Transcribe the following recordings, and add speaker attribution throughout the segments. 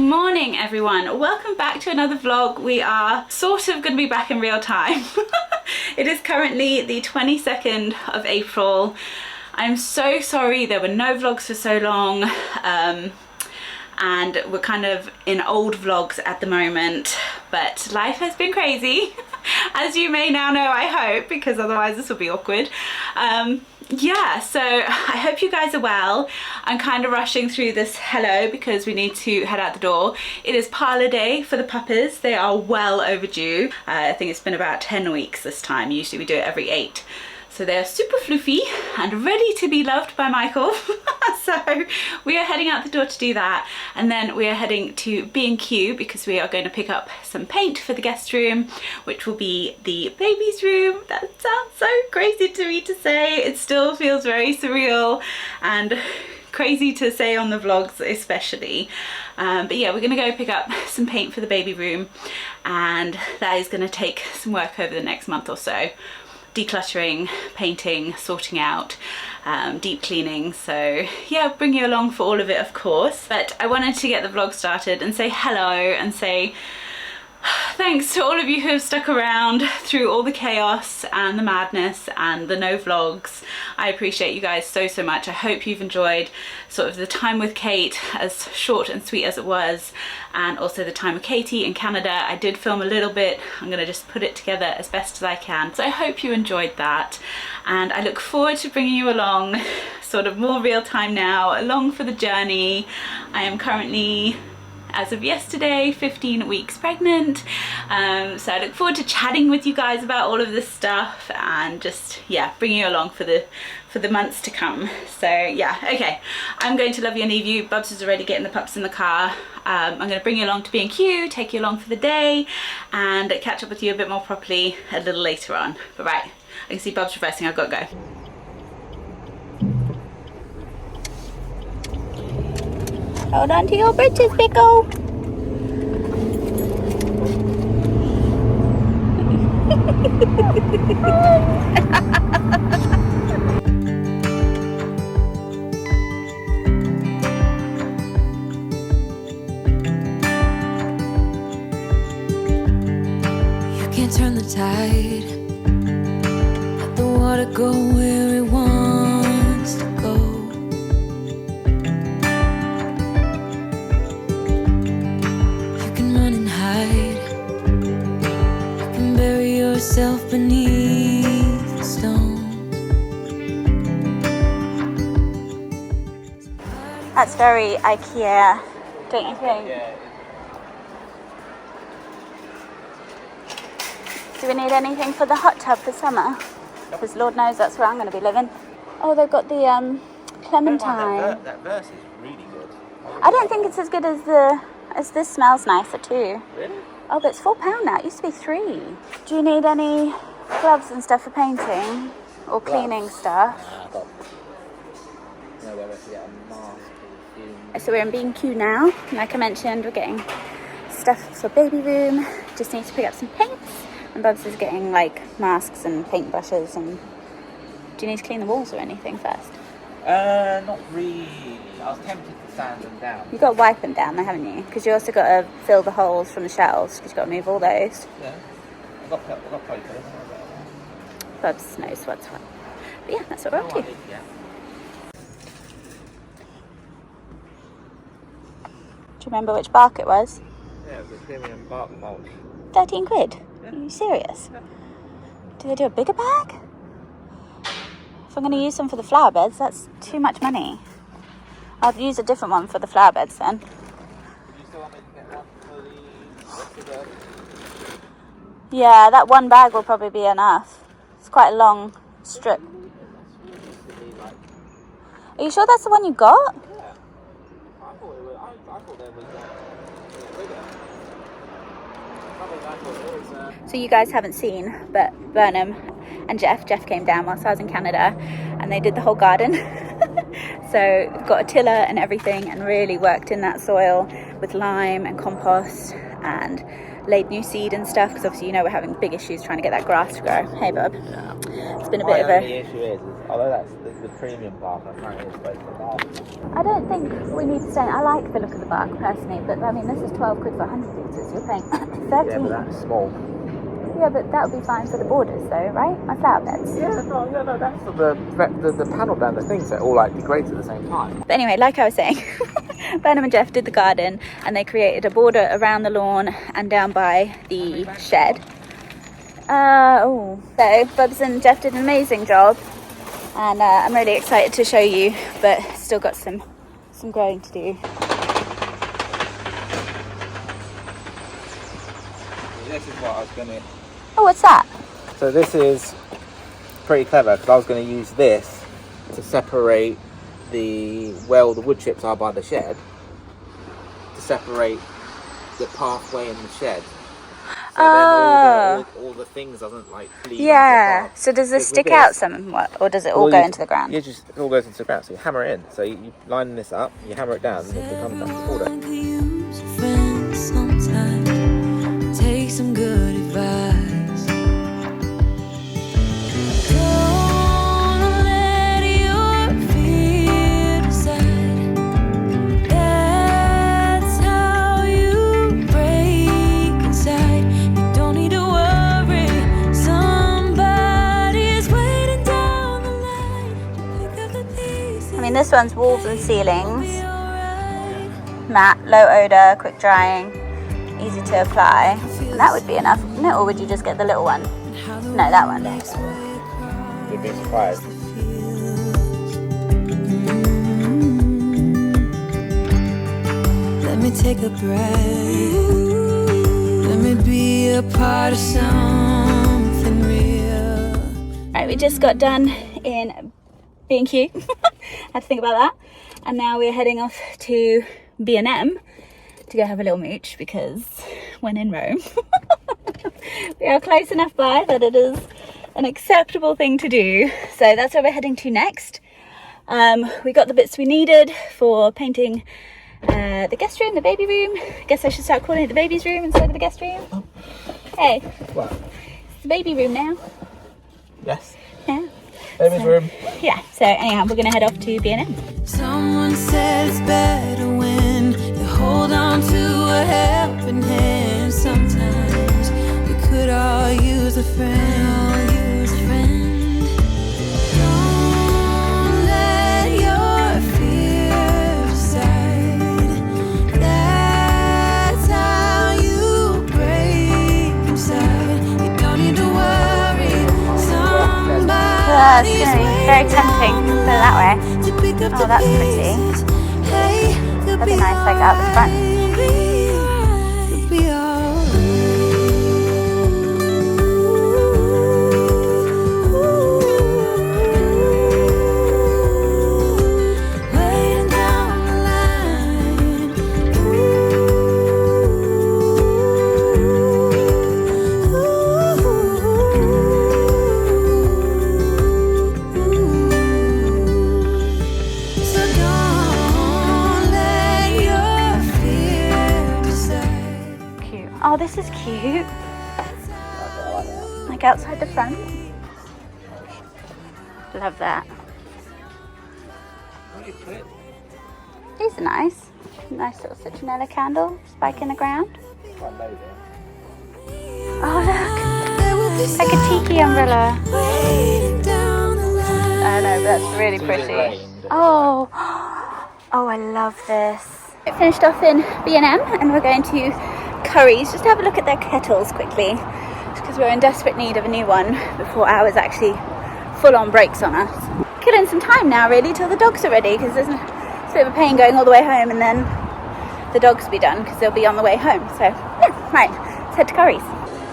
Speaker 1: morning everyone, welcome back to another vlog. We are sort of going to be back in real time. It is currently the 22nd of April. I'm so sorry there were no vlogs for so long, and we're kind of in old vlogs at the moment, but life has been crazy, as you may now know, I hope, because otherwise this will be awkward. Yeah, so I hope you guys are well. I'm kind of rushing through this hello because we need to head out the door. It is parlour day for the puppies. They are well overdue. I think it's been about 10 weeks this time. Usually we do it every 8. So they're super floofy and ready to be loved by Michael. So we are heading out the door to do that, and then we are heading to B&Q because we are going to pick up some paint for the guest room, which will be the baby's room. That sounds so crazy to me to say. It still feels very surreal and crazy to say on the vlogs especially. But yeah, we're gonna go pick up some paint for the baby room, and that is gonna take some work over the next month or so. Decluttering, painting, sorting out, deep cleaning. So yeah, bring you along for all of it, of course. But I wanted to get the vlog started and say hello and say thanks to all of you who have stuck around through all the chaos and the madness and the no vlogs. I appreciate you guys so much. I hope you've enjoyed sort of the time with Kate, as short and sweet as it was, and also the time with Katie in Canada. I did film a little bit. I'm gonna just put it together as best as I can. So I hope you enjoyed that, and I look forward to bringing you along sort of more real time now, along for the journey. I am currently, as of yesterday, 15 weeks pregnant, so I look forward to chatting with you guys about all of this stuff and just, yeah, bringing you along for the months to come. So yeah, okay, I'm going to love you and leave you. Bubs is already getting the pups in the car. I'm going to bring you along to B&Q, take you along for the day, and catch up with you a bit more properly a little later on. But right, I can see Bubs reversing. I've got to go. Hold on to your britches, Pickle.
Speaker 2: You can't turn the tide. Let the water go where it wants to go. Yourself beneath the stones.
Speaker 1: That's very Ikea, don't you think?
Speaker 3: Yeah.
Speaker 1: Do we need anything for the hot tub for summer? Because Lord knows that's where I'm going to be living. Oh, they've got the clementine.
Speaker 3: That verse is really good.
Speaker 1: I don't think it's as good as this. Smells nicer too.
Speaker 3: Really?
Speaker 1: Oh, but it's £4 now. It used to be £3. Do you need any gloves and stuff for painting or cleaning stuff?
Speaker 3: Nah, I got nowhere to get a mask.
Speaker 1: So we're in B&Q now. Like I mentioned, we're getting stuff for baby room. Just need to pick up some paints. And Bubs is getting like masks and paintbrushes. And do you need to clean the walls or anything first?
Speaker 3: Not really. I was tempted to sand them down.
Speaker 1: You've got to wipe them down though, haven't you? Because you also got to fill the holes from the shelves, because you've got to move all those.
Speaker 3: Yeah. I got papers.
Speaker 1: Bubs knows what's what. But yeah, that's what we're up to.
Speaker 3: Yeah.
Speaker 1: Do you remember which bark it was?
Speaker 3: Yeah, it was a premium bark mulch.
Speaker 1: 13 quid?
Speaker 3: Yeah.
Speaker 1: Are you serious?
Speaker 3: Yeah.
Speaker 1: Do they do a bigger bag? If I'm going to use them for the flower beds, that's too much money. I'll use a different one for the flower beds then.
Speaker 3: Do you still want me to get one for the rest of the...
Speaker 1: Yeah, that one bag will probably be enough. It's quite a long strip. Are you sure that's the one you got?
Speaker 3: Yeah. I thought there was bigger.
Speaker 1: So you guys haven't seen, but Burnham and Jeff came down whilst I was in Canada, and they did the whole garden. So got a tiller and everything, and really worked in that soil with lime and compost, and laid new seed and stuff, because obviously you know we're having big issues trying to get that grass to grow. Hey bub.
Speaker 3: Yeah.
Speaker 1: It's been a bit of a...
Speaker 3: The issue is although that's the premium bark, apparently it's supposed to last.
Speaker 1: I don't think we need to say, I like the look of the bark personally, but I mean this is 12 quid for 100 litres, you're paying 13.
Speaker 3: Yeah, but that's small.
Speaker 1: Yeah, but that would be fine for the borders though, right? My flower beds.
Speaker 3: Yeah, no, that's for the panel down, the things that all like degrade at the same time.
Speaker 1: But anyway, like I was saying, Burnham and Jeff did the garden and they created a border around the lawn and down by the shed. So Bubs and Jeff did an amazing job, and I'm really excited to show you, but still got some growing to do.
Speaker 3: This is what I was going to...
Speaker 1: Oh, what's that?
Speaker 3: So this is pretty clever, because I was going to use this to separate the wood chips are by the shed, to separate the pathway in the shed. So then all the things doesn't like bleed.
Speaker 1: Yeah. So does this stick out somewhat, or does it all go into the ground?
Speaker 3: Yeah, it all goes into the ground. So you hammer it in. So you line this up, you hammer it down, and it comes down to the border.
Speaker 2: Sometimes take some good advice. Don't let your fear decide. That's how you break inside. You don't need to worry. Somebody is waiting down the line. Pick up the pieces.
Speaker 1: I mean, this one's walls and ceilings. Matte, low odor, quick drying, easy to apply. And that would be enough, wouldn't it? Or would you just get the little one? No, that one.
Speaker 3: You'd be surprised.
Speaker 2: Let me take a breath. Let me be a part of something real.
Speaker 1: Right, we just got done in B&Q. Had to think about that. And now we're heading off to B&M to go have a little mooch, because when in Rome, we are close enough by that it is an acceptable thing to do. So that's where we're heading to next. We got the bits we needed for painting the guest room, the baby room. I guess I should start calling it the baby's room instead of the guest room. Hey,
Speaker 3: What?
Speaker 1: it's the baby room now.
Speaker 3: Yes.
Speaker 1: Yeah.
Speaker 3: Baby's room.
Speaker 1: Yeah, so anyhow, we're going to head off to B&M.
Speaker 2: Someone said it's better when you hold on to a helping hand. Sometimes we could all use a friend. Don't let your fear decide. That's how you break inside. You don't need to worry.
Speaker 1: It's going to be very tempting to put it that way. Oh, that's pretty. That'd be nice, like out the front. Oh, this is cute. Like outside the front. Love that. These are nice. Nice little citronella candle, spike in the ground. Oh look, it's like a tiki umbrella. I know, but that's really pretty. Oh, oh, I love this. I finished off in B&M and we're going to Curry's just to have a look at their kettles quickly, because we're in desperate need of a new one before ours actually full on breaks on us. Killing some time now really till the dogs are ready, because it's a bit of a pain going all the way home and then the dogs will be done because they'll be on the way home. So yeah, right, let's head to Curry's.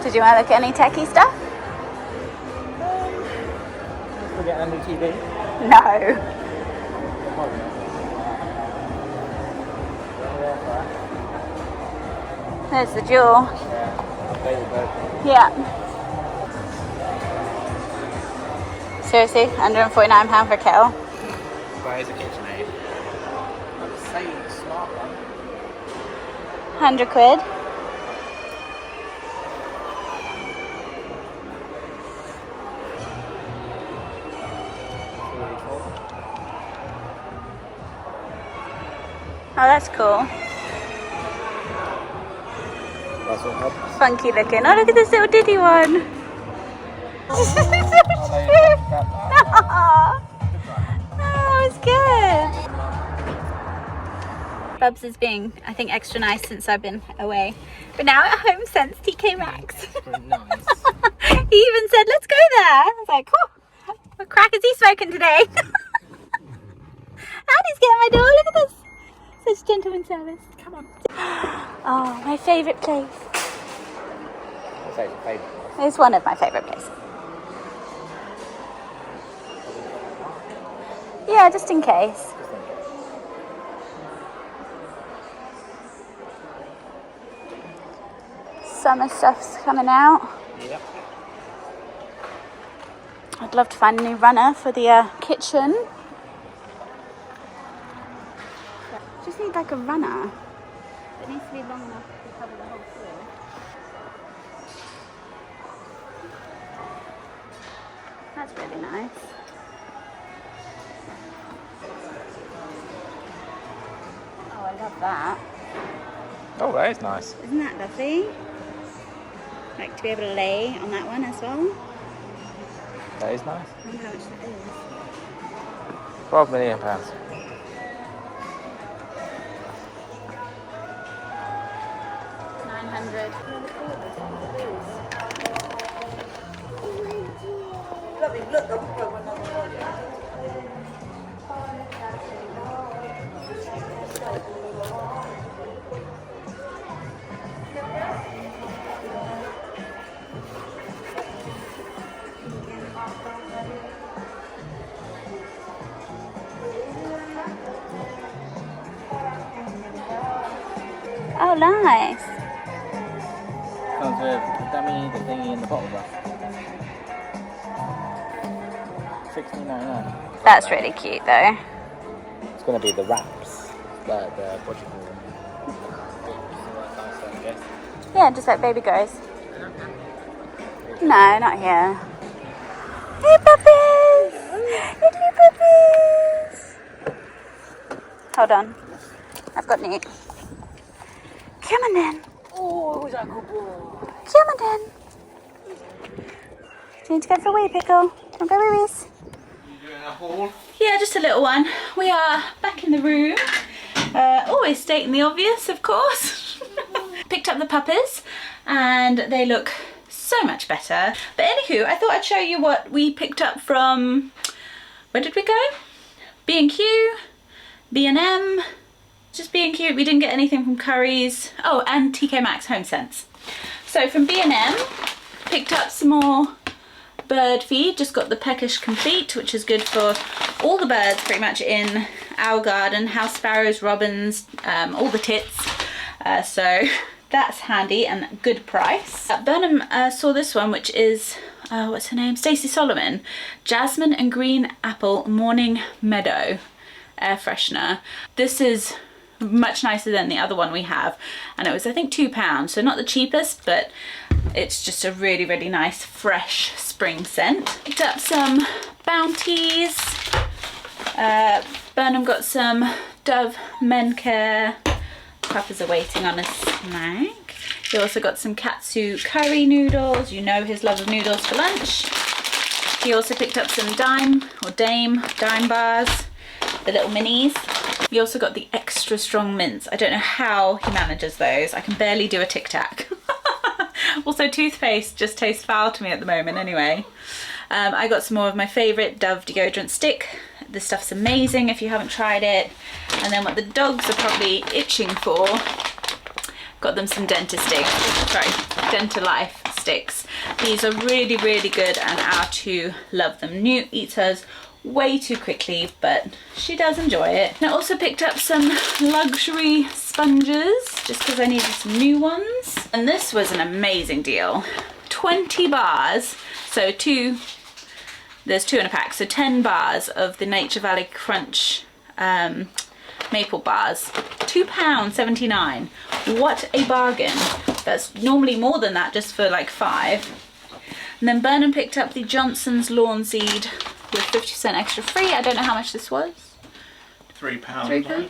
Speaker 1: Did you want to look at any techie stuff?
Speaker 3: We're getting a new TV.
Speaker 1: No. There's the jewel. Yeah. Seriously, £149 for kettle.
Speaker 3: That is a KitchenAid. I'd say smart one.
Speaker 1: 100 quid. that's cool.
Speaker 3: That's what helps.
Speaker 1: Funky looking. Oh, look at this little Diddy one. Oh, it's good. Bubs is being, I think, extra nice since I've been away. But now at home since TK Maxx.
Speaker 3: Nice.
Speaker 1: He even said, let's go there. I was like, oh, what crack is he smoking today? Andy's getting my door. Look at this. Such gentleman service. Come on. Oh, my favourite place. It's one of my favourite places. Yeah, just in case. Summer stuff's coming out.
Speaker 3: Yep.
Speaker 1: I'd love to find a new runner for the kitchen. Just need like a runner. It needs to be long enough to cover the whole floor. That's really nice. Oh, I love that.
Speaker 3: Oh, that is nice.
Speaker 1: Isn't that lovely? Like to be able to lay on that one as well.
Speaker 3: That is nice.
Speaker 1: I wonder how much that is.
Speaker 3: £12 million.
Speaker 1: 900. Oh, nice.
Speaker 3: Comes with the dummy, the thingy, and the bottle brush. $16.99.
Speaker 1: That's really cute though.
Speaker 3: It's going to be the wraps, the what do you call them?
Speaker 1: Yeah, just like baby goes. No, not here. Hey puppies! Hey puppies! Hold on. I've got Newt. Come on then.
Speaker 3: Oh, that good boy.
Speaker 1: Come on then. Do you need to go for a wee pickle? Want to go wee wees?
Speaker 3: You doing a haul?
Speaker 1: Yeah, just a little one. We are back in the room. Always stating the obvious, of course. Picked up the puppies and they look so much better. But anywho, I thought I'd show you what we picked up from, where did we go? B&Q, B&M, just B&Q. We didn't get anything from Currys. Oh, and TK Maxx Home Sense. So from B&M, picked up some more bird feed. Just got the Peckish Complete, which is good for all the birds pretty much in our garden. House sparrows, robins, all the tits. So that's handy and good price. Burnham saw this one, which is, what's her name? Stacey Solomon. Jasmine and Green Apple Morning Meadow Air Freshener. This is much nicer than the other one we have, and it was I think £2, so not the cheapest, but it's just a really, really nice fresh spring scent. Picked up some Bounties. Burnham got some Dove Men Care. Puppies are waiting on a snack. He also got some katsu curry noodles. You know his love of noodles for lunch. He also picked up some Dime bars, the little minis. He also got the extra strong mints. I don't know how he manages those. I can barely do a Tic Tac. Also, toothpaste just tastes foul to me at the moment anyway. I got some more of my favourite Dove deodorant stick. This stuff's amazing if you haven't tried it. And then what the dogs are probably itching for, got them some Life sticks. These are really, really good and our two love them. Newt eats hers way too quickly, but she does enjoy it. And I also picked up some luxury sponges just because I needed some new ones. And this was an amazing deal. 20 bars, so there's 2 in a pack, so 10 bars of the Nature Valley Crunch maple bars. £2.79. What a bargain. That's normally more than that just for like 5. And then Burnham picked up the Johnson's Lawn Seed with 50% extra free. I don't know how much this was.
Speaker 3: £3.
Speaker 1: £3.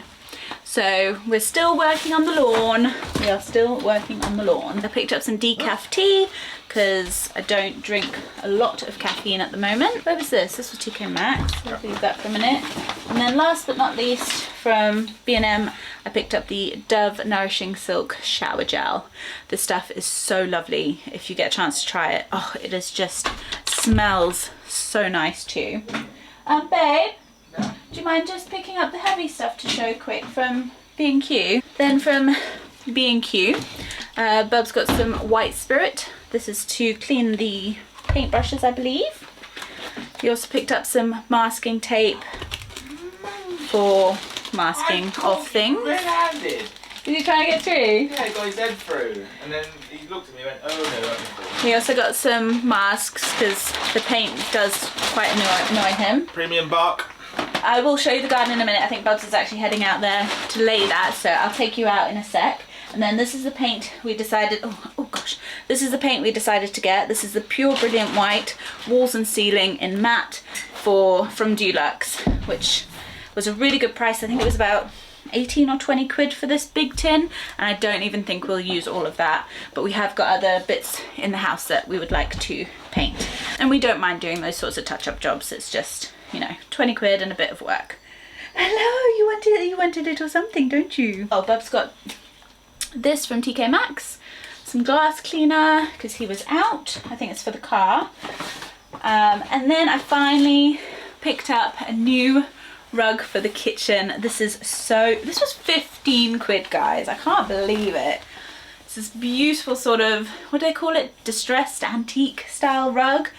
Speaker 1: So we're still working on the lawn. We are still working on the lawn. I picked up some decaf tea because I don't drink a lot of caffeine at the moment. Where was this? This was TK Maxx. I'll leave that for a minute. And then last but not least, from B&M, I picked up the Dove Nourishing Silk Shower Gel. This stuff is so lovely. If you get a chance to try it, oh, it is just smells so nice too. Babe, do you mind just picking up the heavy stuff to show quick from B&Q? Then from B&Q, Bub's got some white spirit. This is to clean the paintbrushes, I believe. He also picked up some masking tape for masking off things.
Speaker 3: Red-handed.
Speaker 1: Did you try to get through?
Speaker 3: Yeah, he got his head through, and then he looked at me and went, oh no, that's important.
Speaker 1: He also got some masks because the paint does quite annoy him.
Speaker 3: Premium bark.
Speaker 1: I will show you the garden in a minute. I think Bubs is actually heading out there to lay that, so I'll take you out in a sec. And then this is the paint we decided, oh gosh, this is the paint we decided to get. This is the Pure Brilliant White Walls and Ceiling in matte from Dulux, which was a really good price. I think it was about 18 or 20 quid for this big tin, and I don't even think we'll use all of that, but we have got other bits in the house that we would like to paint, and we don't mind doing those sorts of touch-up jobs. It's just, you know, 20 quid and a bit of work. Hello, you wanted it or something, don't you? Oh, Bub's got this from TK Maxx, some glass cleaner because he was out. I think it's for the car. And then I finally picked up a new rug for the kitchen. This was 15 quid, guys. I can't believe it. It's this beautiful sort of, what do they call it? Distressed antique style rug.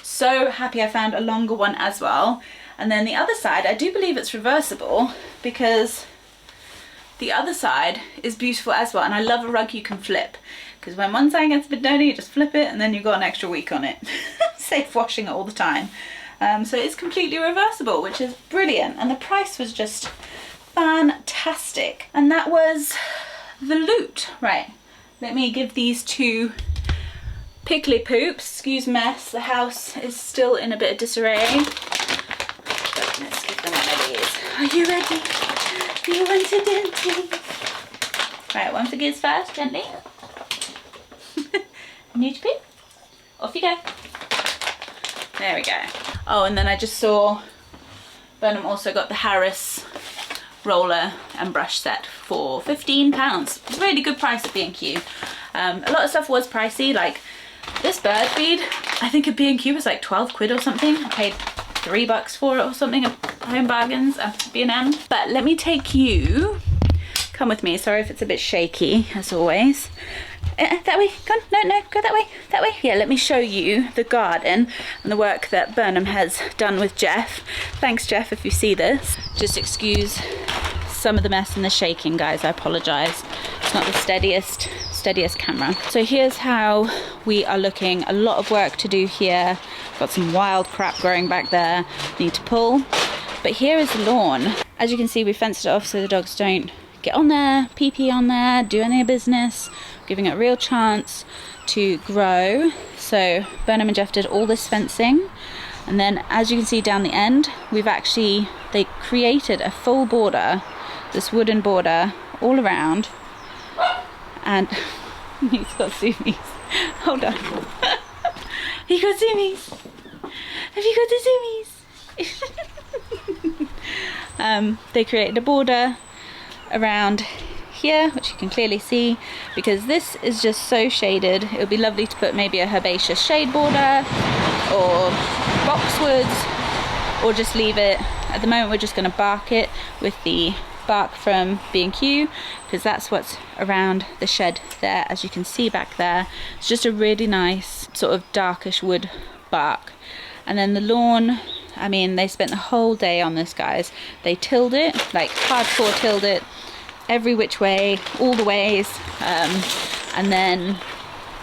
Speaker 1: So happy I found a longer one as well. And then the other side, I do believe it's reversible because the other side is beautiful as well. And I love a rug you can flip, because when one side gets a bit dirty, you just flip it and then you've got an extra week on it. Safe washing it all the time. So it's completely reversible, which is brilliant. And the price was just fantastic. And that was the loot. Right, let me give these two pickly poops, excuse mess. The house is still in a bit of disarray. But let's give them one of these. Are you ready? Do you want to dentist? Right, one for Giz first, gently. New to poo. Off you go. There we go. Oh, and then I just saw Burnham also got the Harris roller and brush set for £15. Really good price at B&Q. A lot of stuff was pricey, like this bird feed, I think at B&Q was like 12 quid or something. I paid $3 for it or something at Home Bargains at B&M. But let me take you, come with me, sorry if it's a bit shaky as always. That way, go on, no, go that way. Yeah, let me show you the garden and the work that Burnham has done with Jeff. Thanks, Jeff, if you see this. Just excuse some of the mess and the shaking, guys, I apologise. It's not the steadiest camera. So here's how we are looking. A lot of work to do here. Got some wild crap growing back there, need to pull. But here is the lawn. As you can see, we fenced it off so the dogs don't get on there, pee on there, do any business, giving it a real chance to grow. So Burnham and Jeff did all this fencing, and then as you can see down the end, they created a full border, this wooden border all around, and he's got zoomies. Hold on. He got zoomies. Have you got the zoomies? They created a border around here, which you can clearly see, because this is just so shaded. It would be lovely to put maybe a herbaceous shade border or boxwoods, or just leave it. At the moment we're just going to bark it with the bark from B&Q, because that's what's around the shed there. As you can see back there, it's just a really nice sort of darkish wood bark. And then the lawn, I mean, they spent the whole day on this, guys. They tilled it, like hardcore tilled it, every which way, all the ways, and then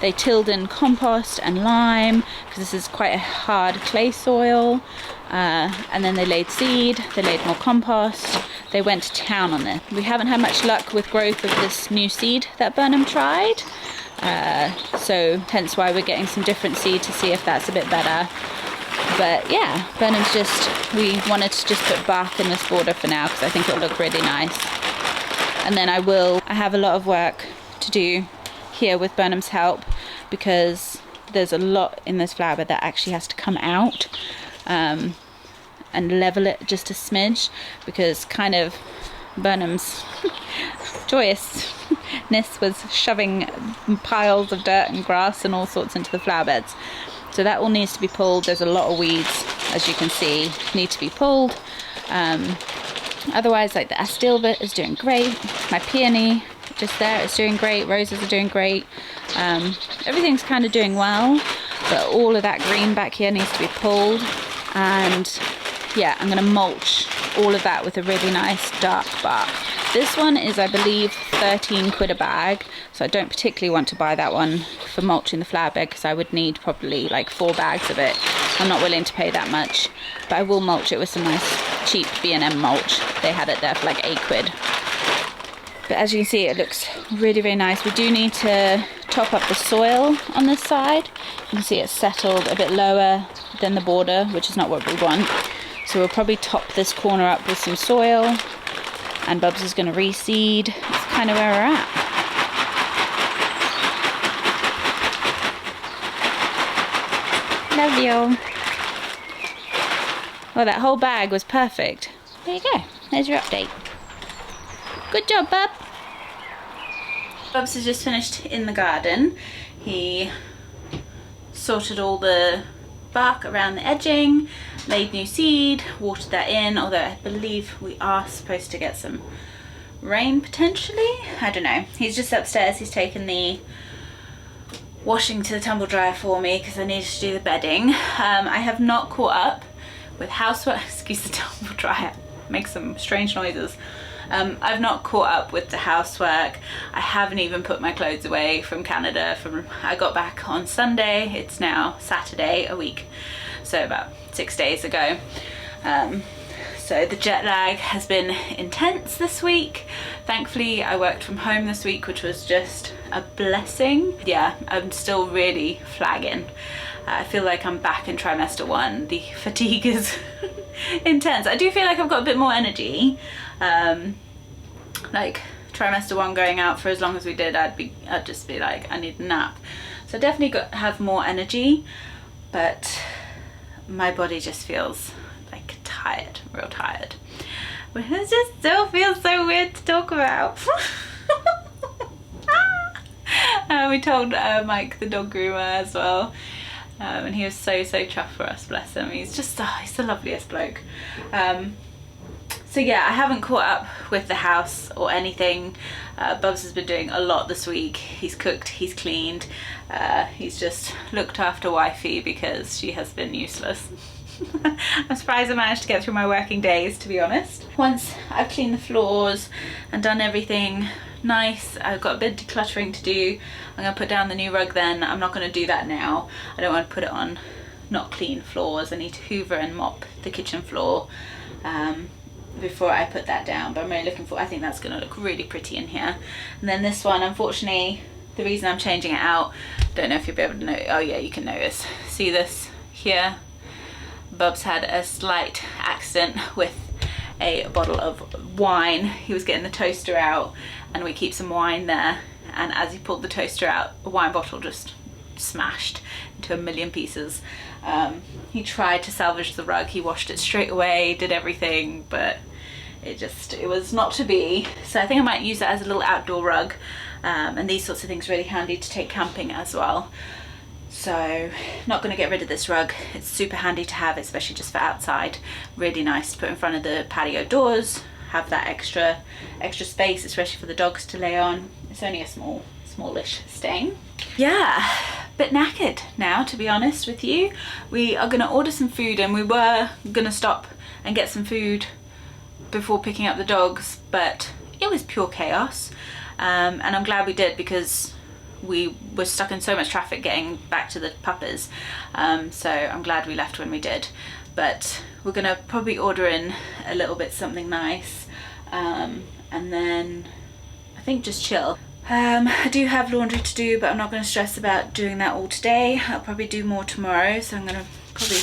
Speaker 1: they tilled in compost and lime, because this is quite a hard clay soil, and then they laid seed, they laid more compost. They went to town on this. We haven't had much luck with growth of this new seed that Burnham tried, so hence why we're getting some different seed to see if that's a bit better. But yeah, we wanted to just put bark in this border for now, because I think it'll look really nice. And then I have a lot of work to do here with Burnham's help, because there's a lot in this flower bed that actually has to come out, and level it just a smidge, because kind of Burnham's joyousness was shoving piles of dirt and grass and all sorts into the flower beds. So that all needs to be pulled. There's a lot of weeds, as you can see, need to be pulled. Otherwise, like the astilbe is doing great. My peony just there is doing great. Roses are doing great. Everything's kind of doing well, but all of that green back here needs to be pulled. And yeah, I'm going to mulch all of that with a really nice dark bark. This one is, I believe, 13 quid a bag, so I don't particularly want to buy that one for mulching the flower bed, because I would need probably like 4 bags of it. I'm not willing to pay that much, but I will mulch it with some nice cheap B&M mulch. They had it there for like 8 quid. But as you can see, it looks really, really nice. We do need to top up the soil on this side. You can see it's settled a bit lower than the border, which is not what we want. So we'll probably top this corner up with some soil, and Bubs is going to reseed. That's kind of where we're at. Love you. Well, that whole bag was perfect. There you go. There's your update. Good job, Bub. Bubs has just finished in the garden. He sorted all the bark around the edging, laid new seed, watered that in, although I believe we are supposed to get some rain potentially. I don't know. He's just upstairs. He's taken the washing to the tumble dryer for me because I needed to do the bedding. I have not caught up with housework. Excuse the tumble dryer, makes some strange noises. I've not caught up with the housework. I haven't even put my clothes away from Canada. I got back on Sunday. It's now Saturday, a week, so about 6 days ago. So the jet lag has been intense this week. Thankfully, I worked from home this week, which was just a blessing. Yeah, I'm still really flagging. I feel like I'm back in trimester 1. The fatigue is intense. I do feel like I've got a bit more energy. Like trimester 1 going out for as long as we did, I'd just be like, I need a nap. So I definitely have more energy, but my body just feels like tired, real tired. But it just still feels so weird to talk about. We told Mike, the dog groomer, as well. And he was so chuffed for us, bless him. He's just, he's the loveliest bloke. So yeah, I haven't caught up with the house or anything. Bubs has been doing a lot this week. He's cooked, he's cleaned, he's just looked after wifey because she has been useless. I'm surprised I managed to get through my working days, to be honest. Once I've cleaned the floors and done everything nice, I've got a bit of decluttering to do. I'm going to put down the new rug then. I'm not going to do that now. I don't want to put it on not clean floors. I need to hoover and mop the kitchen floor before I put that down, but I'm really looking for, I think that's going to look really pretty in here. And then this one, unfortunately, the reason I'm changing it out, don't know if you'll be able to know, oh yeah, you can notice. See this here? Bubs had a slight accident with a bottle of wine. He was getting the toaster out and we keep some wine there, and as he pulled the toaster out, a wine bottle just smashed into a million pieces. He tried to salvage the rug, he washed it straight away, did everything, but it was not to be. So I think I might use that as a little outdoor rug, and these sorts of things are really handy to take camping as well. So not going to get rid of this rug. It's super handy to have, especially just for outside. Really nice to put in front of the patio doors, have that extra space, especially for the dogs to lay on. It's only a smallish stain. Yeah, bit knackered now, to be honest with you. We are going to order some food, and we were going to stop and get some food before picking up the dogs, but it was pure chaos, and I'm glad we did, because we were stuck in so much traffic getting back to the puppers. So I'm glad we left when we did. But we're gonna probably order in a little bit something nice, and then I think just chill. I do have laundry to do, but I'm not going to stress about doing that all today. I'll probably do more tomorrow, so I'm going to probably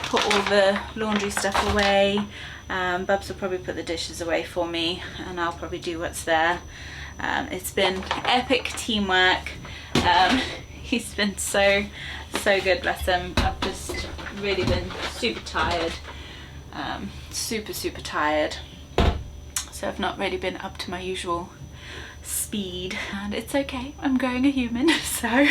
Speaker 1: put all the laundry stuff away, Bubs will probably put the dishes away for me, and I'll probably do what's there. It's been epic teamwork. He's been so good, bless him. I've just really been super tired, super tired, so I've not really been up to my usual speed, and it's okay, I'm growing a human, so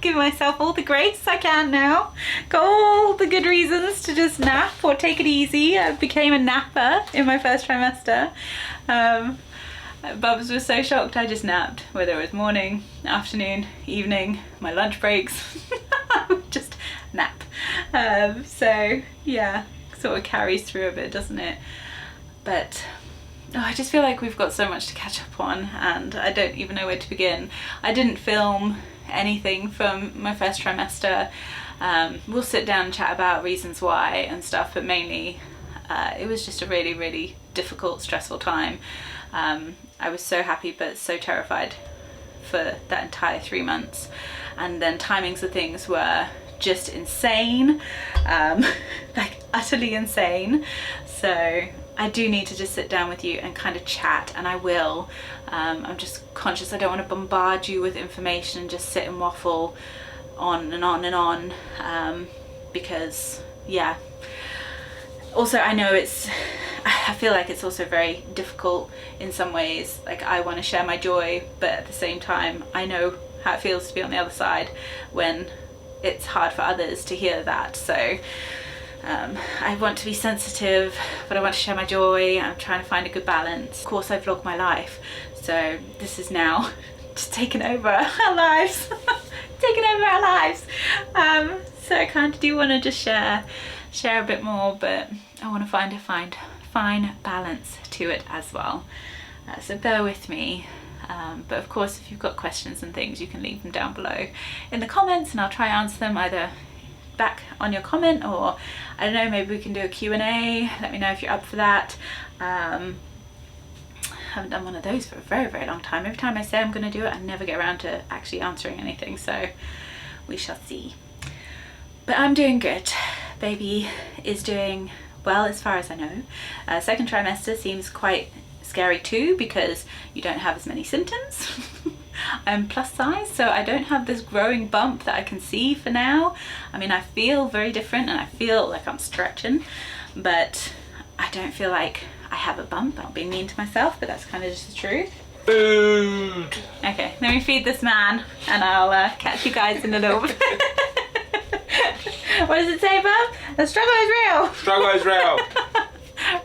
Speaker 1: give myself all the grace I can now. Got all the good reasons to just nap or take it easy. I became a napper in my first trimester. Bubs was so shocked I just napped, whether it was morning, afternoon, evening, my lunch breaks, just nap. So yeah, sort of carries through a bit, doesn't it? But I just feel like we've got so much to catch up on, and I don't even know where to begin. I didn't film anything from my first trimester. We'll sit down and chat about reasons why and stuff, but mainly it was just a really difficult, stressful time. I was so happy but so terrified for that entire 3 months, and then timings of things were just insane, like utterly insane. So I do need to just sit down with you and kind of chat, and I will. I'm just conscious I don't want to bombard you with information and just sit and waffle on and on and on, because yeah, also I know I feel like it's also very difficult in some ways. Like, I want to share my joy, but at the same time I know how it feels to be on the other side when it's hard for others to hear that. So I want to be sensitive, but I want to share my joy. I'm trying to find a good balance. Of course, I vlog my life, so this is now just taking over our lives. Taking over our lives. So I kind of do want to just share a bit more, but I want to find a fine balance to it as well. So bear with me. But of course, if you've got questions and things, you can leave them down below in the comments, and I'll try and answer them either back on your comment, or I don't know, maybe we can do a Q&A. Let me know if you're up for that. Haven't done one of those for a very long time. Every time I say I'm going to do it, I never get around to actually answering anything, so we shall see. But I'm doing good. Baby is doing well as far as I know. Second trimester seems quite scary too, because you don't have as many symptoms. I'm plus size, so I don't have this growing bump that I can see for now. I mean, I feel very different and I feel like I'm stretching, but I don't feel like I have a bump. I'll be mean to myself, but that's kind of just the truth. Food! Okay, let me feed this man and I'll catch you guys in a little bit. What does it say, Bob? The struggle is real! Struggle is real!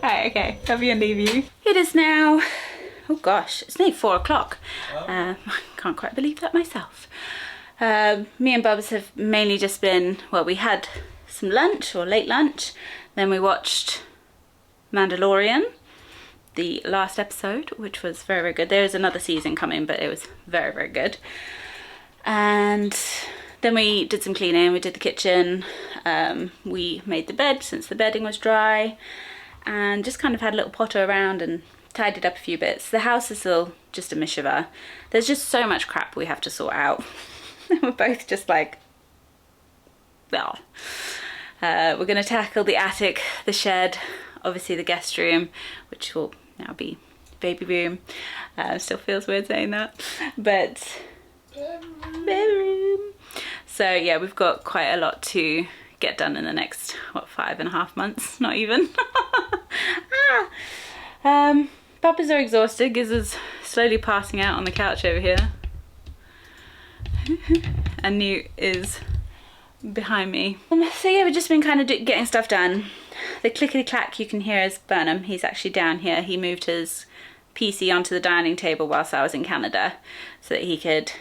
Speaker 1: Right, okay, love you and leave you. It is now, oh gosh, it's nearly 4 o'clock. I can't quite believe that myself. Me and Bubs have mainly just been, well, we had some lunch, or late lunch, then we watched Mandalorian, the last episode, which was very good. There is another season coming, but it was very good. And then we did some cleaning. We did the kitchen, we made the bed since the bedding was dry, and just kind of had a little potter around and tidied up a few bits. The house is still just a mishiver. There's just so much crap we have to sort out. We're both just like, well, we're gonna tackle the attic, the shed, obviously the guest room, which will now be baby room. Still feels weird saying that, but bedroom. So yeah, we've got quite a lot to get done in the next, what, 5.5 months, not even. Papas are exhausted. Giz is slowly passing out on the couch over here. And Newt is behind me. So yeah, we've just been kind of getting stuff done. The clickety-clack you can hear is Burnham. He's actually down here. He moved his PC onto the dining table whilst I was in Canada so that he could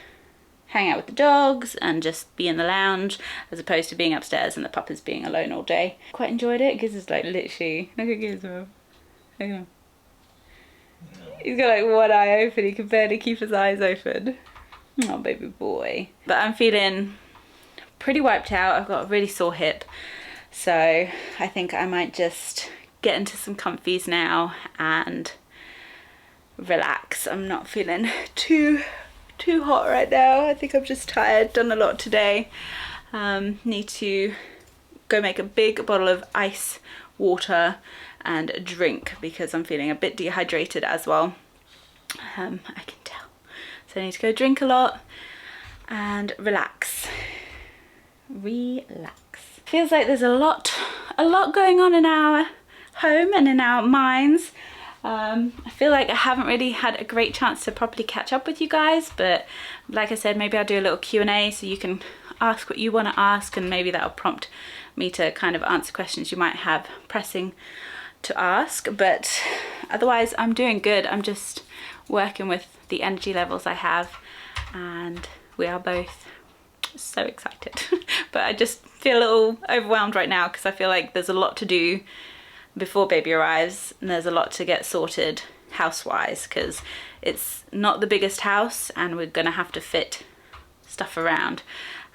Speaker 1: hang out with the dogs and just be in the lounge, as opposed to being upstairs and the puppers being alone all day. Quite enjoyed it. Giz is like literally, look at Giz, look at him. He's got like one eye open, he can barely keep his eyes open. Oh, baby boy. But I'm feeling pretty wiped out. I've got a really sore hip, so I think I might just get into some comfies now and relax. I'm not feeling too hot right now. I think I'm just tired, done a lot today. Need to go make a big bottle of ice water and drink because I'm feeling a bit dehydrated as well. I can tell. So I need to go drink a lot and relax. Feels like there's a lot going on in our home and in our minds. I feel like I haven't really had a great chance to properly catch up with you guys, but like I said, maybe I'll do a little Q&A so you can ask what you want to ask, and maybe that'll prompt me to kind of answer questions you might have pressing to ask. But otherwise I'm doing good. I'm just working with the energy levels I have, and we are both so excited. But I just feel a little overwhelmed right now because I feel like there's a lot to do before baby arrives, and there's a lot to get sorted house-wise because it's not the biggest house and we're gonna have to fit stuff around,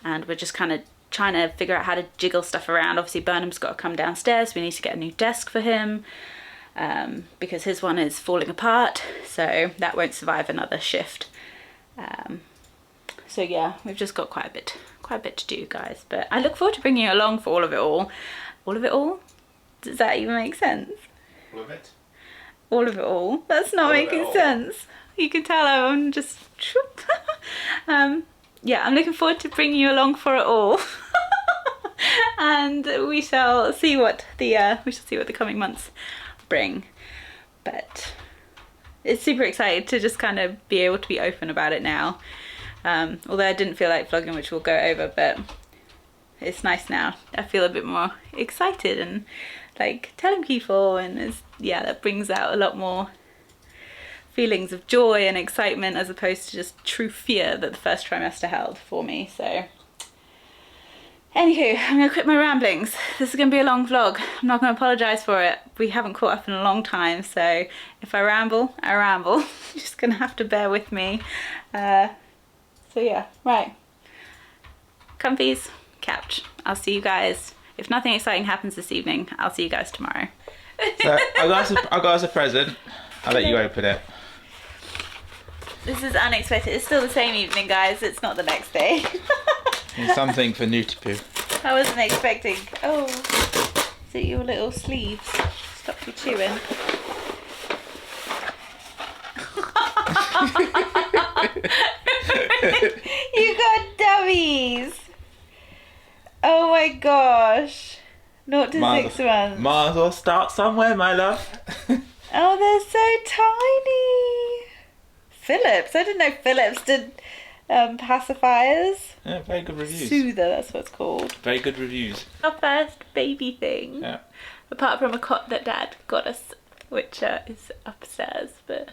Speaker 1: and we're just kind of trying to figure out how to jiggle stuff around. Obviously Burnham's got to come downstairs. We need to get a new desk for him because his one is falling apart, so that won't survive another shift. So yeah, we've just got quite a bit to do, guys, but I look forward to bringing you along for all of it all. Does that even make sense?
Speaker 3: All of it?
Speaker 1: All of it all? That's not making sense. You can tell I'm just... yeah, I'm looking forward to bringing you along for it all. And we shall see what the coming months bring. But it's super excited to just kind of be able to be open about it now. Although I didn't feel like vlogging, which we'll go over, but it's nice now. I feel a bit more excited and like telling people, and yeah, that brings out a lot more feelings of joy and excitement as opposed to just true fear that the first trimester held for me. So anywho, I'm gonna quit my ramblings. This is gonna be a long vlog. I'm not gonna apologize for it. We haven't caught up in a long time, so if I ramble, I ramble. You're just gonna have to bear with me. So yeah, right. Comfies, couch. I'll see you guys. If nothing exciting happens this evening, I'll see you guys tomorrow.
Speaker 3: So I got us a present. I'll let you open it.
Speaker 1: This is unexpected. It's still the same evening, guys. It's not the next day.
Speaker 3: It's something for Nutipoo.
Speaker 1: I wasn't expecting. Oh, is it your little sleeves? Stop you chewing. You got dummies. Oh my gosh. 0 to 6 months.
Speaker 3: Might as well start somewhere, my love.
Speaker 1: Oh, they're so tiny. Philips. I didn't know Philips did pacifiers.
Speaker 3: Yeah, very good reviews.
Speaker 1: Soother, that's what it's called.
Speaker 3: Very good reviews.
Speaker 1: Our first baby thing.
Speaker 3: Yeah.
Speaker 1: Apart from a cot that Dad got us, which is upstairs, but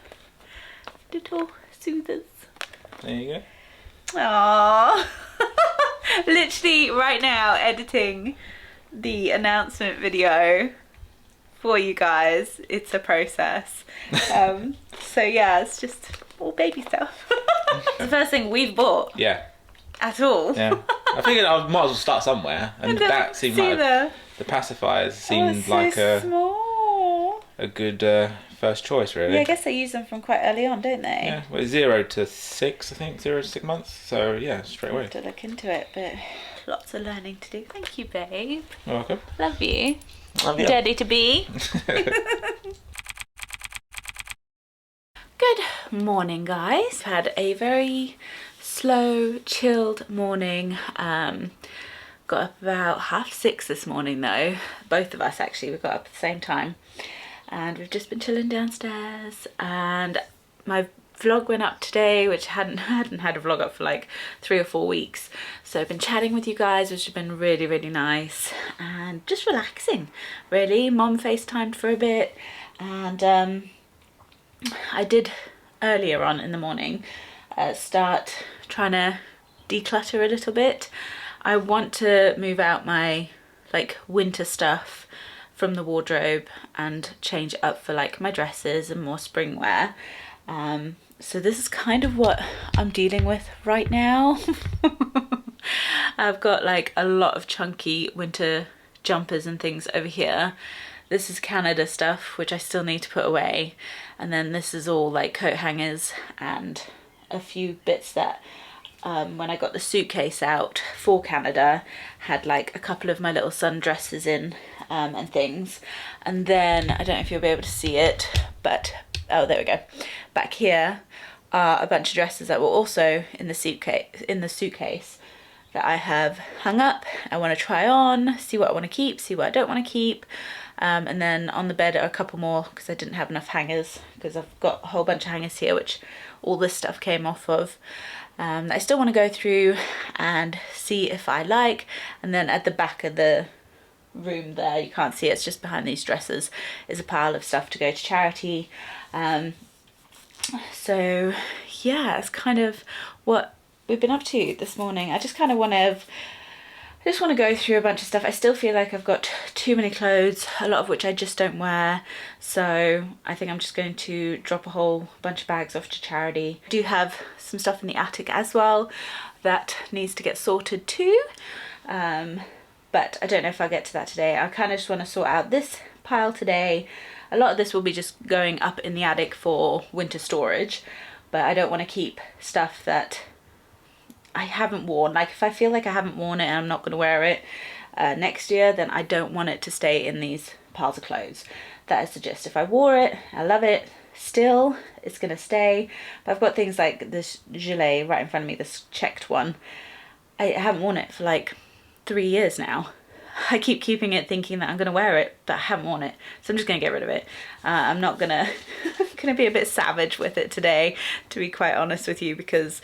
Speaker 1: little soothers.
Speaker 3: There you go.
Speaker 1: Aww. Literally right now editing the announcement video for you guys. It's a process. So yeah, it's just all baby stuff. It's the first thing we've bought.
Speaker 3: Yeah.
Speaker 1: At all.
Speaker 3: Yeah. I figured I might as well start somewhere, and that seemed like the pacifiers seemed like
Speaker 1: small.
Speaker 3: a good first choice, really.
Speaker 1: Yeah, I guess they use them from quite early on, don't they?
Speaker 3: Yeah, well, 0 to 6, I think, 0 to 6 months. So yeah, straight away.
Speaker 1: I have to look into it, but lots of learning to do. Thank you, babe.
Speaker 3: You're welcome.
Speaker 1: Love you.
Speaker 3: Love you.
Speaker 1: Daddy to be. Good morning, guys. Had a very slow, chilled morning. Got up about 6:30 this morning though. Both of us actually, we got up at the same time. And we've just been chilling downstairs, and my vlog went up today, which I hadn't had a vlog up for like 3 or 4 weeks. So I've been chatting with you guys, which has been really, really nice, and just relaxing, really. Mom FaceTimed for a bit, and I did earlier on in the morning start trying to declutter a little bit. I want to move out my like winter stuff from the wardrobe and change it up for like my dresses and more spring wear. So this is kind of what I'm dealing with right now. I've got like a lot of chunky winter jumpers and things over here. This is Canada stuff, which I still need to put away. And then this is all like coat hangers and a few bits that when I got the suitcase out for Canada, had like a couple of my little sundresses in, and things. And then I don't know if you'll be able to see it, but oh, there we go. Back here are a bunch of dresses that were also in the suitcase that I have hung up. I want to try on, see what I want to keep, see what I don't want to keep. And then on the bed are a couple more because I didn't have enough hangers, because I've got a whole bunch of hangers here which all this stuff came off of. I still want to go through and see if I like. And then at the back of the room there, you can't see it, it's just behind these dresses, is a pile of stuff to go to charity. So yeah, it's kind of what we've been up to this morning. I just kind of want to go through a bunch of stuff. I still feel like I've got too many clothes, a lot of which I just don't wear. So I think I'm just going to drop a whole bunch of bags off to charity. I do have some stuff in the attic as well that needs to get sorted too. But I don't know if I'll get to that today. I kind of just want to sort out this pile today. A lot of this will be just going up in the attic for winter storage, but I don't want to keep stuff that I haven't worn. Like if I feel like I haven't worn it and I'm not going to wear it next year, then I don't want it to stay in these piles of clothes. That is the gist. If I wore it, I love it, still, it's going to stay. But I've got things like this gilet right in front of me, this checked one. I haven't worn it for like 3 years now. I keep keeping it thinking that I'm going to wear it, but I haven't worn it, so I'm just going to get rid of it. I'm not gonna be a bit savage with it today, to be quite honest with you, because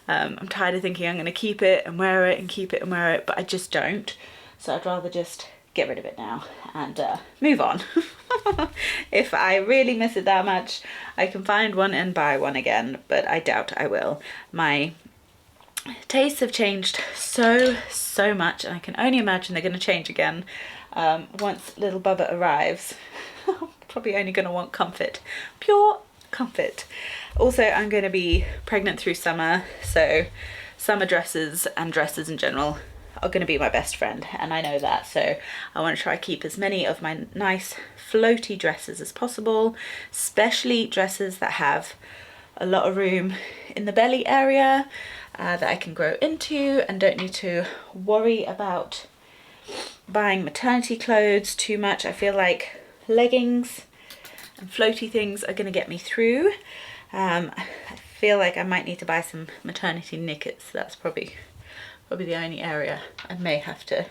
Speaker 1: I'm tired of thinking I'm going to keep it and wear it and keep it and wear it, but I just don't. So I'd rather just get rid of it now and move on. If I really miss it that much, I can find one and buy one again, but I doubt I will. My tastes have changed so much, and I can only imagine they're going to change again once little Bubba arrives. Probably only going to want comfort, pure comfort. Also, I'm going to be pregnant through summer, so summer dresses and dresses in general are going to be my best friend, and I know that. So I want to try to keep as many of my nice floaty dresses as possible, especially dresses that have a lot of room in the belly area that I can grow into and don't need to worry about buying maternity clothes too much. I feel like leggings and floaty things are going to get me through. I feel like I might need to buy some maternity knickers. That's probably the only area I may have to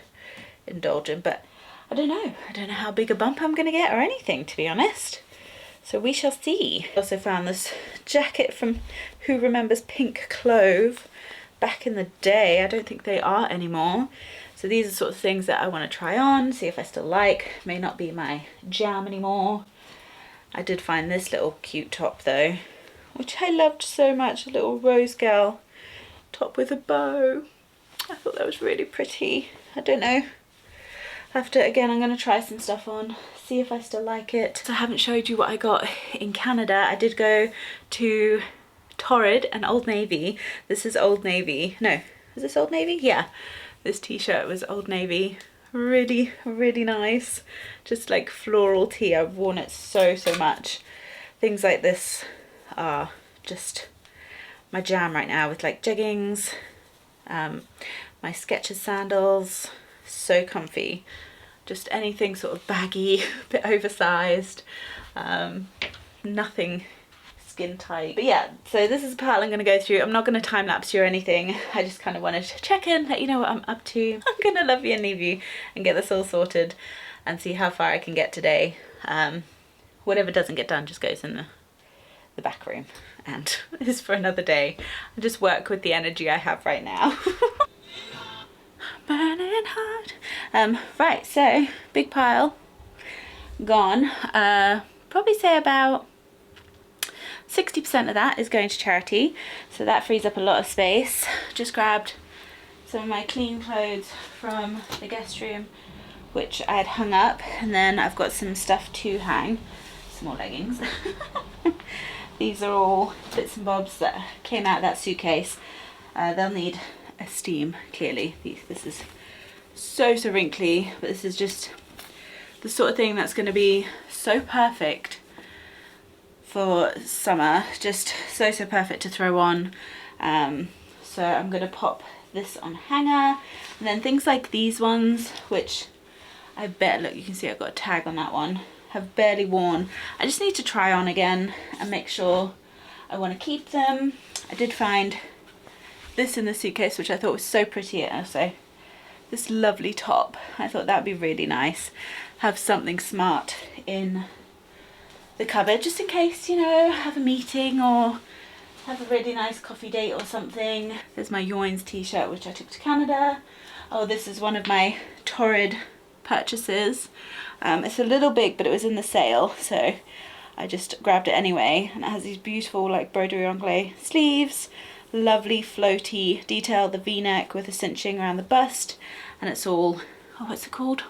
Speaker 1: indulge in, but I don't know how big a bump I'm going to get or anything, to be honest. So we shall see. I also found this jacket from Who Remembers Pink Clove back in the day. I don't think they are anymore. So these are sort of things that I want to try on, see if I still like. May not be my jam anymore. I did find this little cute top though, which I loved so much. A little rose girl top with a bow. I thought that was really pretty. I don't know. Again, I'm going to try some stuff on, see if I still like it. So I haven't showed you what I got in Canada. I did go to Torrid and Old Navy. This is Old Navy. No, is this Old Navy? Yeah. This t-shirt was Old Navy. Really, really nice. Just like floral tee. I've worn it so much. Things like this are just my jam right now, with like jeggings, my Skechers sandals. So comfy. Just anything sort of baggy, a bit oversized, nothing skin tight. But yeah, so this is a pile I'm going to go through. I'm not going to time lapse you or anything. I just kind of wanted to check in, let you know what I'm up to. I'm going to love you and leave you and get this all sorted and see how far I can get today. Whatever doesn't get done just goes in the back room and is for another day. I just work with the energy I have right now. Burning hot. Right, so big pile gone. Probably say about 60% of that is going to charity, so that frees up a lot of space. Just grabbed some of my clean clothes from the guest room, which I had hung up, and then I've got some stuff to hang, some more leggings. These are all bits and bobs that came out of that suitcase. They'll need a steam, clearly. This is so wrinkly, but this is just the sort of thing that's going to be so perfect for summer. Just so perfect to throw on. So I'm going to pop this on hanger, and then things like these ones, which I bet, look, you can see I've got a tag on that one. Have barely worn. I just need to try on again and make sure I want to keep them. I did find this in the suitcase, which I thought was so pretty. Also, this lovely top. I thought that'd be really nice. Have something smart in the cupboard, just in case, you know, have a meeting or have a really nice coffee date or something. There's my Youpenga t-shirt, which I took to Canada. Oh, this is one of my Torrid purchases. It's a little big, but it was in the sale, so I just grabbed it anyway. And it has these beautiful like broderie anglais sleeves, lovely floaty detail, the v-neck with a cinching around the bust, and it's all, oh, what's it called?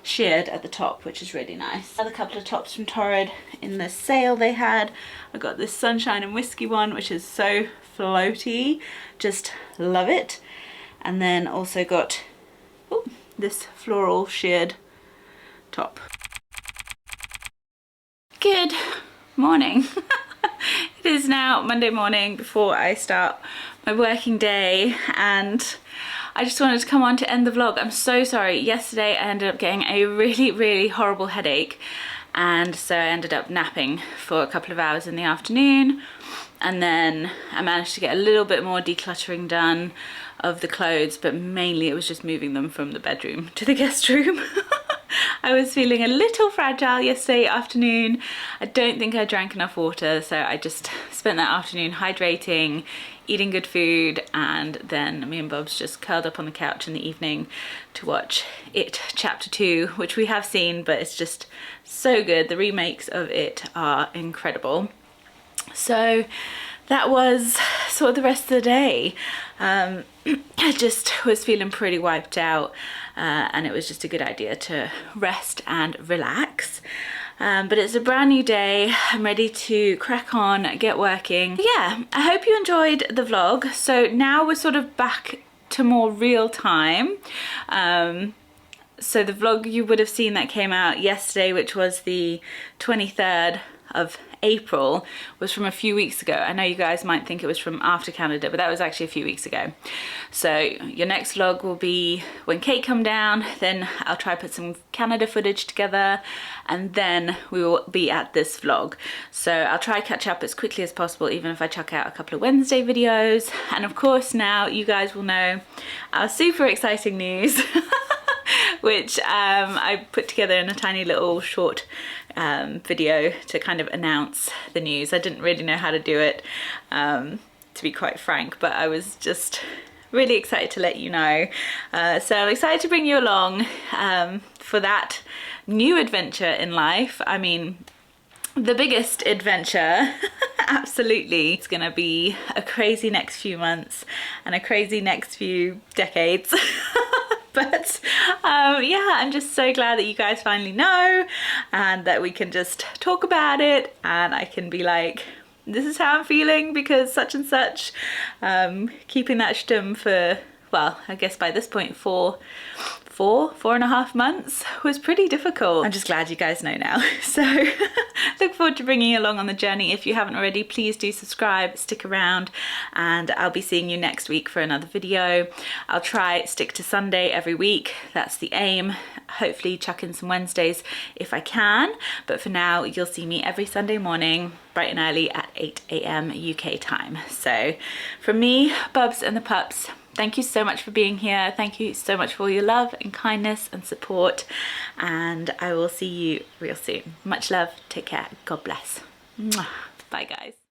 Speaker 1: Sheared at the top, which is really nice. Another couple of tops from Torrid in the sale they had. I got this sunshine and whiskey one, which is so floaty, just love it. And then also got this floral sheared top. Good morning. It is now Monday morning before I start my working day, and I just wanted to come on to end the vlog. I'm so sorry. Yesterday I ended up getting a really horrible headache, and so I ended up napping for a couple of hours in the afternoon, and then I managed to get a little bit more decluttering done of the clothes, but mainly it was just moving them from the bedroom to the guest room. I was feeling a little fragile yesterday afternoon. I don't think I drank enough water, so I just spent that afternoon hydrating, eating good food, and then me and Bob's just curled up on the couch in the evening to watch It Chapter 2, which we have seen, but it's just so good. The remakes of it are incredible. So that was sort of the rest of the day. I just was feeling pretty wiped out, and it was just a good idea to rest and relax. But it's a brand new day. I'm ready to crack on, get working. But yeah, I hope you enjoyed the vlog. So now we're sort of back to more real time. So the vlog you would have seen that came out yesterday, which was the 23rd of April, was from a few weeks ago. I know you guys might think it was from after Canada, but that was actually a few weeks ago. So your next vlog will be when Kate come down, then I'll try put some Canada footage together, and then we will be at this vlog. So I'll try catch up as quickly as possible, even if I chuck out a couple of Wednesday videos. And of course now you guys will know our super exciting news which I put together in a tiny little short video to kind of announce the news. I didn't really know how to do it, to be quite frank, but I was just really excited to let you know. So I'm excited to bring you along for that new adventure in life. I mean, the biggest adventure, absolutely. It's gonna be a crazy next few months and a crazy next few decades. But yeah, I'm just so glad that you guys finally know, and that we can just talk about it, and I can be like, this is how I'm feeling because such and such. Keeping that stum for, well, I guess by this point, four and a half months was pretty difficult. I'm just glad you guys know now. So look forward to bringing you along on the journey. If you haven't already, please do subscribe, stick around, and I'll be seeing you next week for another video. I'll try stick to Sunday every week. That's the aim. Hopefully chuck in some Wednesdays if I can, but for now you'll see me every Sunday morning bright and early at 8 AM UK time. So from me, Bubs and the pups, thank you so much for being here. Thank you so much for all your love and kindness and support, and I will see you real soon. Much love, take care, God bless. Mwah. Bye guys.